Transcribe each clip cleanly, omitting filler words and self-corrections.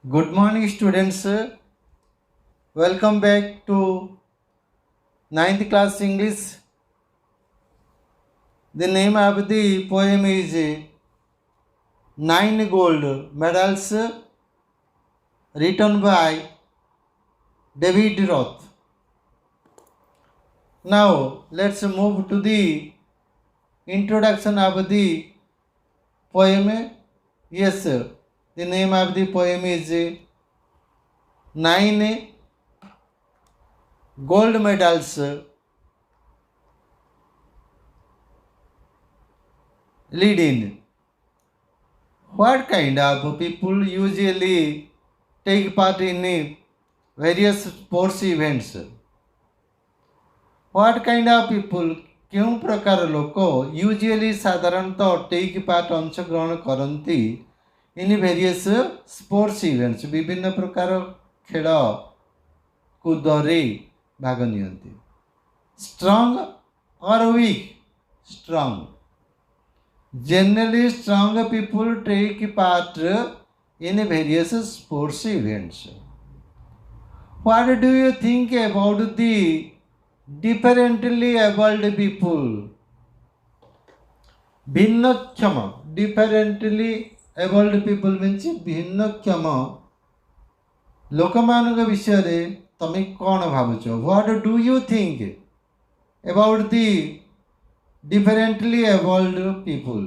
Good morning, students. Welcome back to ninth class English. The name of the poem is Nine Gold Medals, written by David Roth. Now, let's move to the introduction of the poem. Yes, the name of the poem is Nine Gold Medals, lead in. What kind of people usually take part in various sports events? What kind of people କେଉଁ ପ୍ରକାର ଲୋକ usually ସାଧାରଣତଃ take part ଅଂଶଗ୍ରହଣ କରନ୍ତି in various sports events ବିଭିନ୍ନ ପ୍ରକାର ଖେଳ କୁଦରେ ଭାଗ ନିଅନ୍ତି strong or weak strong Generally, strong people take part in various sports events. What do you think about the differently abled people? भिन्नक्षम differently abled people means भिन्नक्षम ଲୋକମାନଙ୍କ ବିଷୟରେ ତମେ କ'ଣ ଭାବୁଛ? What do you think about the differently abled people?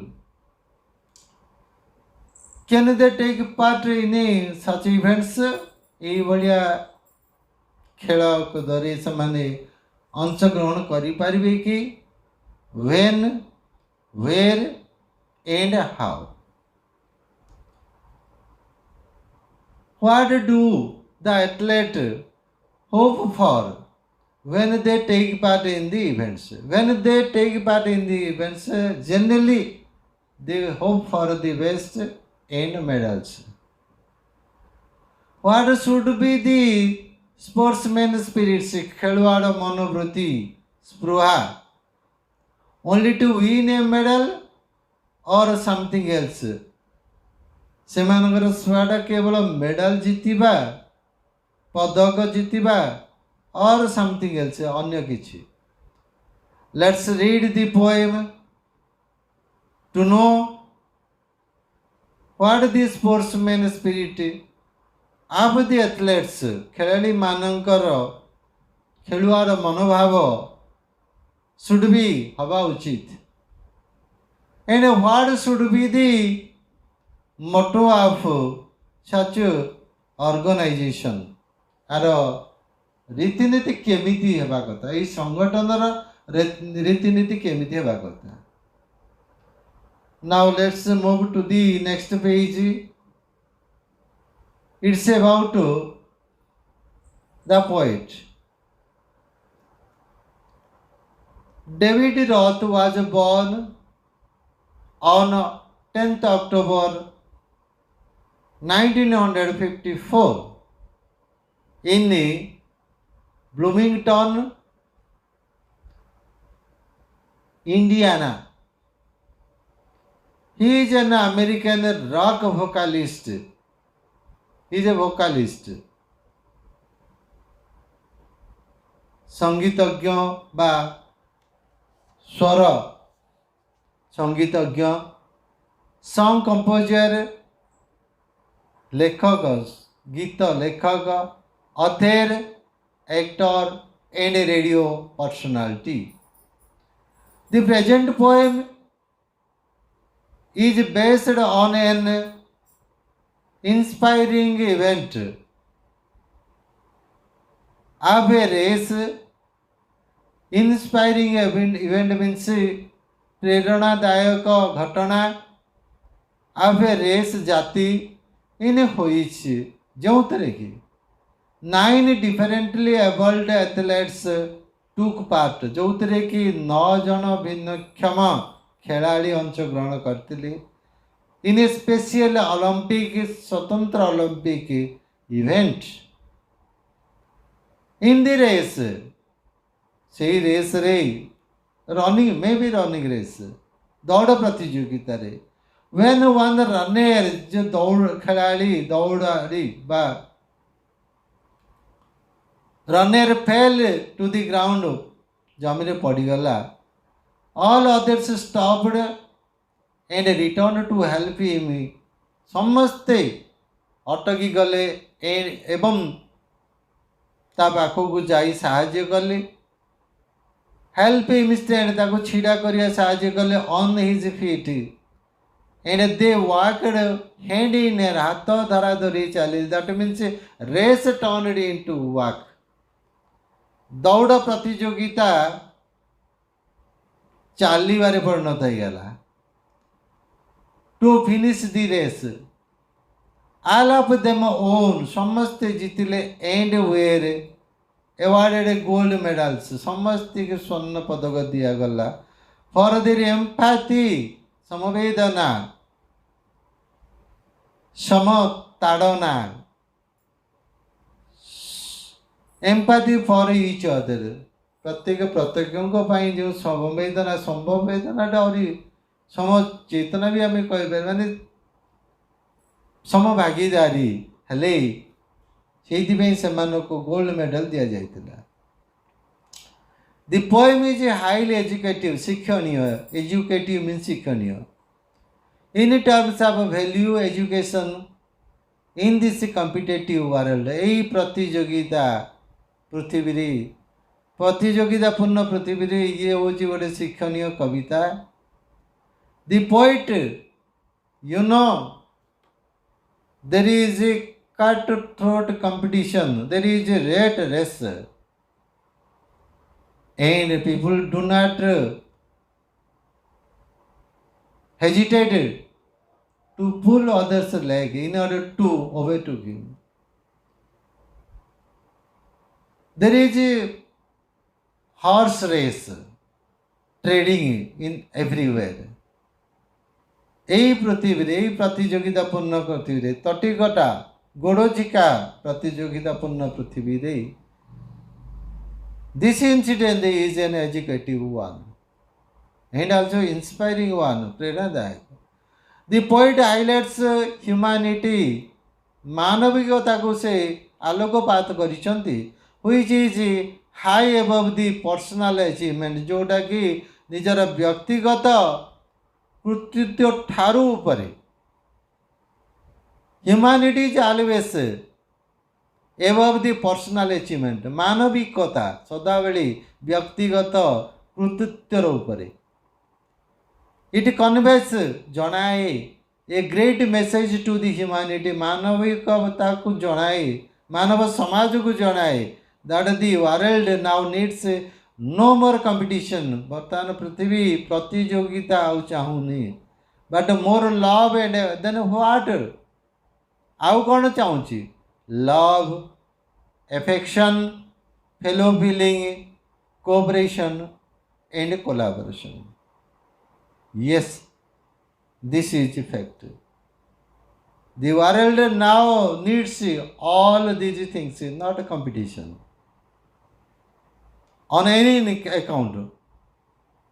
Can they take part in such events? ଏଇଭଳିଆ ଖେଳକୁଦରେ ସେମାନେ ଅଂଶଗ୍ରହଣ କରିପାରିବେ କି? When, where and how? What do the athlete hope for when they take part in the events? When they take part in the events, generally they hope for the best and medals. What should be the sportsman spirits? ଖେଳୁଆଡ଼ ମନୋବୃତ୍ତି ସ୍ପୃହା only to win a medal or something else? ସେମାନଙ୍କର ସ୍ପୃହାଟା କେବଳ medal ଜିତିବା ପଦକ ଜିତିବା or something else ଅନ୍ୟ କିଛି. Let's read the poem to know what the sportsman spirit of the athletes ଖେଳାଳି ମାନଙ୍କର ଖେଳୁଆର ମନୋଭାବ should be ହବା ଉଚିତ and what should be the motto of such organization? ଆର ରୀତିନୀତି କେମିତି ହେବା କଥା ଏଇ ସଂଗଠନର ରୀତିନୀତି କେମିତି ହେବା କଥା. Now let's move to the next page. It's about the poet. David Roth was born on 10th October 1954 in Bloomington, Indiana. He is an American rock vocalist. He is a vocalist. संगीतज्ञ बा स्वर संगीतज्ञ song composer लेखक गीत लेखक author actor and a radio personality. The present poem is based on an inspiring event of a race. Inspiring event means प्रेरणादायक घटना of a race जाति इन होइछि जोंतरे कि 9 differently abled athletes took part जोंतरे कि 9 जन भिन्नक्षम खेलाड़ी अंशग्रहण करथिले इन ए स्पेशल ओलंपिक स्वतंत्र Olympic event in the race से रेस रे running maybe running race दौड़ प्रतियोगिता रे when one runner जो दौड़ खिलाड़ी दौड़ाड़ी बा runner fell to the ground जमीन पड़गला all others stopped and returned to help him समस्ते अटकी गले एवं ता पाखक जाई साहाय्य कले हेल्प हिम स्टैंड ताको छिड़ा करिया साहाय्य कले on his feet and they walked hand in hand हाथ धरा धरी चली that means race turned into walk दौड़ प्रतियोगिता चलबारे परिणत हो गला to finish the race all of them own समस्ते जीतिले and were awarded gold medals समस्ते के स्वर्ण पदक दिया गला फॉर देयर एम्पैथी समवेदना समताड़ना एम्पैथी फॉर ईच अदर प्रत्येकों पाई जो समवेदना आहुरी समचेतना भी आम कह माने समभागीदारी हेले से गोल्ड मेडल दि जाइतिला the poem is highly educative शिक्षणीय एजुकेटिव मीन शिक्षणीय in terms of value education in this competitive world यही प्रतियोगिता पृथ्वी प्रतियोगितापूर्ण पृथ्वी ये हूँ गोटे शिक्षणीय कविता the poet you know there is a cutthroat competition, there is a rat race, and people do not hesitate to pull others' leg in order to overtake him. There is a horse race trading in everywhere. यही पृथ्वी यही प्रतियोगितापूर्ण पृथ्वी तटिकटा गोड़चिका प्रतियोगितापूर्ण पृथ्वी this incident is an educative one and also inspiring one प्रेरणादायक द पोएट हाइलाइट्स ह्यूमैनिटी मानविकता को से आलोकपात करिसंती which is high above the personal achievement जोटा कि निजर व्यक्तिगत कृतित्व ठारू उपरे humanity is always above the personal achievement मानविकता सदाबेले व्यक्तिगत कृतित्वर उपरे इट कन्वेस जनाए a great message to the humanity मानविकता को जनाए मानव समाज को जनाए that the world now needs no more competition बर्तमान पृथ्वी प्रतियोगिता आउ चाहूनी but more love and then what आउ कौन चाहूँगी love affection fellow feeling cooperation and collaboration yes this is fact the world now needs all these things not a competition on any account,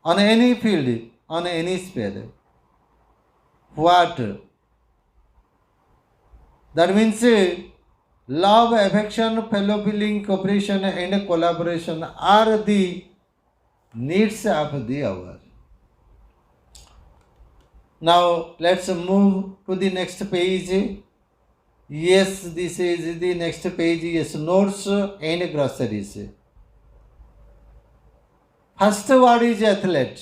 on any field, on any sphere. What? That means love, affection, fellow feeling, cooperation and collaboration are the needs of the hour. Now let's move to the next page. Yes, this is the next page. Yes, notes and groceries. First word is athlete.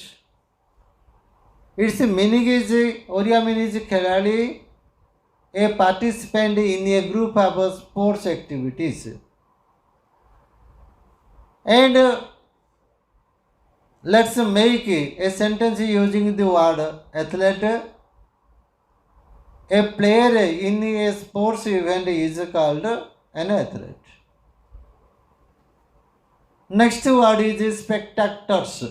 Its meaning is Oriya meaning is खिलाड़ी, a participant in a group of sports activities. And let's make a sentence using the word athlete. A player in a sports event is called an athlete. Next word is spectators.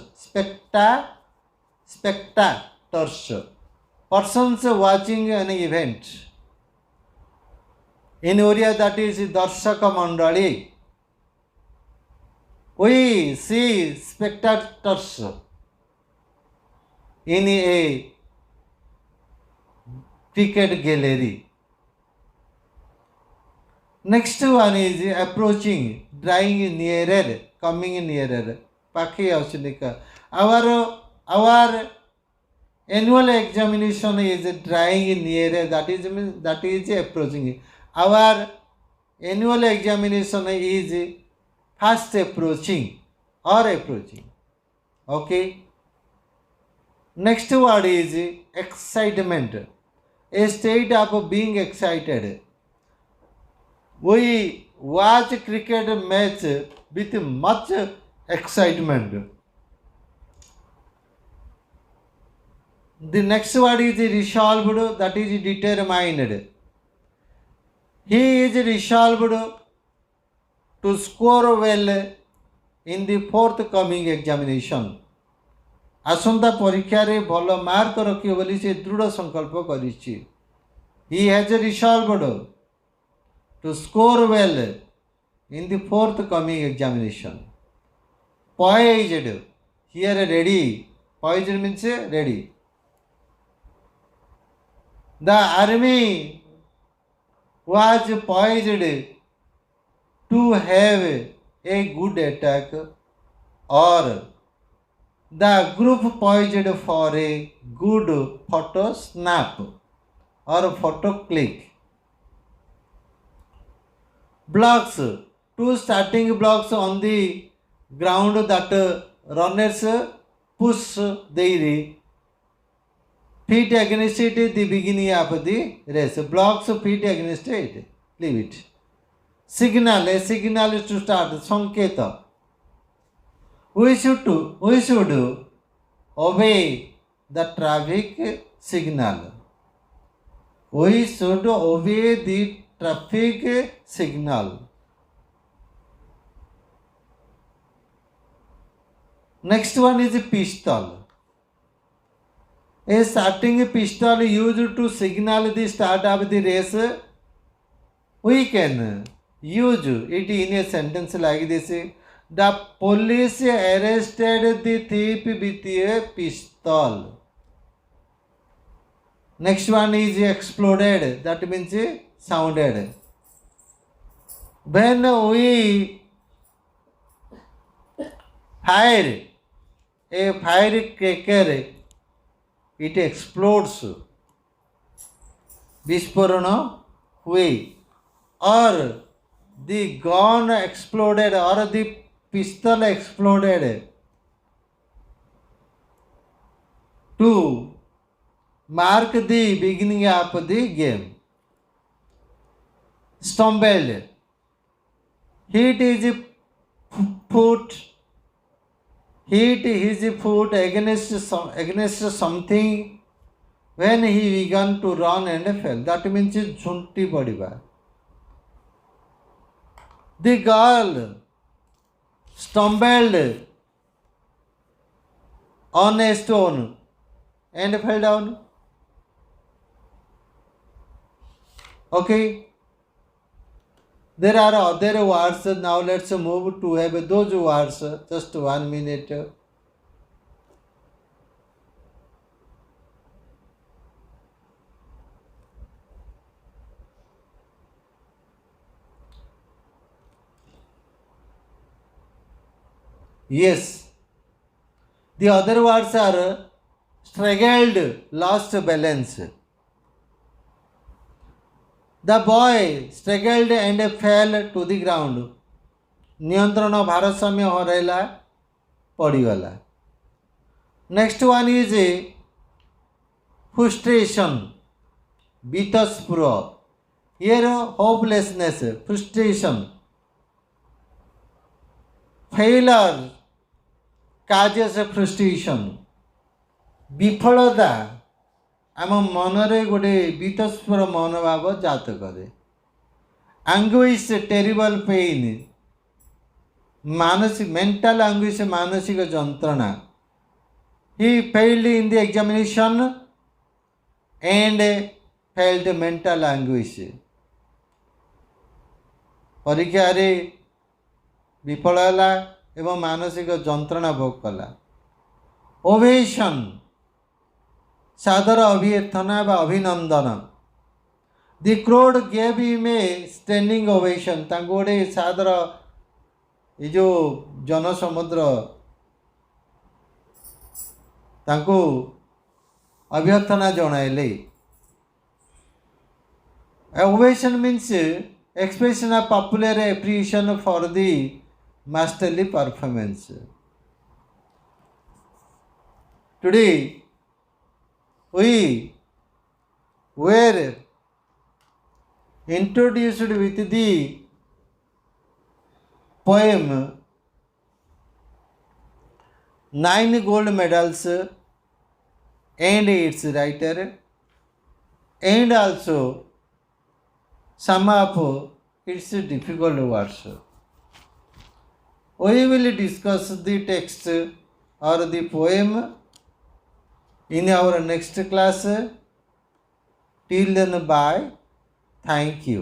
Spectators. Persons watching an event. In Oriya that is Darshaka Mandali. We see spectators in a cricket gallery. Next one is approaching, drawing nearer, coming nearer. पाखे आउछनिका. Our annual examination is drawing nearer. That is approaching. Our annual examination is fast approaching or approaching. Okay. Next word is excitement. A state of being excited. We watch cricket match with much excitement. The next word is resolved, that is determined. He is resolved to score well in the forthcoming examination. आसंता परीक्षा रे भल mark रखियो बोली से दृढ़ संकल्प करिछि. He has resolved to score well in the forthcoming examination. Poised, here ready. Poised means ready. The army was poised to have a good attack, or the group poised for a good photo snap or photo click. Blocks, two starting blocks on the ground that runners push their feet against it at the beginning of the race. Blocks feet against it. Leave it. Signal, a signal is to start. Sanketa. We should obey the traffic signal. We should obey the traffic signal. Next one is a pistol. A starting pistol used to signal the start of the race. We can use it in a sentence like this. The police arrested the thief with a pistol. Next one is exploded. That means sounded. When we fire a firecracker, it explodes. Visporana हुए. Or the gun exploded, or the pistol exploded. To mark the beginning of the game. Stumbled. Hit his foot against something when he began to run and fell. That means झुंटी पड़िबा. The girl stumbled on a stone and fell down. Okay. There are other words. Now let's move to have those words. Just 1 minute. Yes. The other words are struggled, lost balance. The boy struggled and fell to the ground. नियंत्रण भारसाम्य हरैला पड़ीगला. Next one is frustration, बीतस्पुर. Here hopelessness, frustration. Failure causes frustration. विफलता आम मनरे गोटे बीतस्पर मनोभाव जात करे. Anguish, terrible pain, मानसिक mental anguish, मानसिक जंत्रणा. He failed in the examination and failed mental anguish. परीक्षा रे विफल होला एवं मानसिक जंत्रणा भोग कला. ओवेशन, सादर अभ्यर्थना बा अभिनंदन the crowd gave him a standing ovation तांको गोटे सादर ये जो जनसमुद्र तांको अभ्यर्थना जणाइले ovation means expression of popular appreciation for the masterly performance. Today we were introduced with the poem 9 Gold Medals and its writer, and also some of its difficult words. We will discuss the text or the poem in our next class. Till then, bye. Thank you.